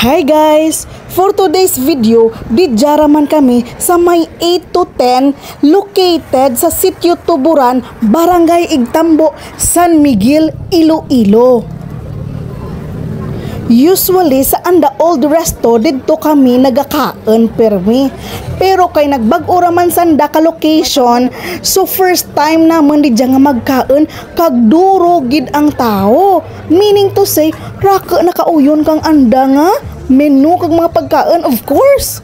Hi guys! For today's video, didyaraman kami sa may 8 to 10 located sa Sitio Tuburan, Barangay Igtambo, San Miguel, Iloilo. Usually sa anda old resto dito kami nagakaon permi. Pero kay nagbag-o raman sanda ka location, so first time naman di nga magkaon kag duro gid ang tao. Meaning to say, raka nakauyon kang anda nga menu kag mga pagkaon, of course.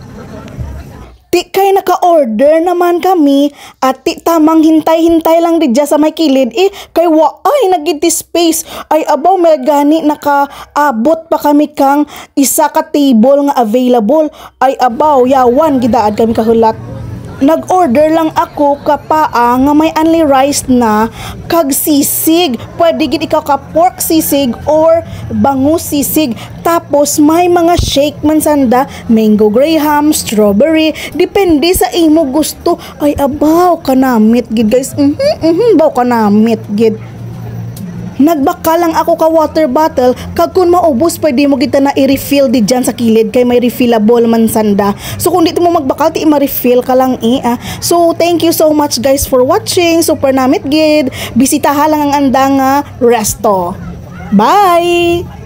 Ti kay naka-order naman kami at ti tamang hintay-hintay lang didya sa may kilid kay waay nagiti space ay abaw may gani nakaabot pa kami kang isa ka table nga available ay abaw yawan gidaad kami kahulat. Nag-order lang ako kapaa nga may only rice na kag sisig. Pwede gid ikaw ka pork sisig or bangus sisig. Tapos may mga shake man sanda, mango graham, strawberry, depende sa imo gusto. Ay abaw kanamit gid guys. Baw kanamit gid. Nagbaka lang ako ka water bottle kag kun maubos pwede mo kita na i-refill di dyan sa kilid kay may refillable man sanda. So kung dito mo magbakal ti ma-refill ka lang So thank you so much guys for watching. Super namit gid. Bisitaha lang ang anda nga resto. Bye!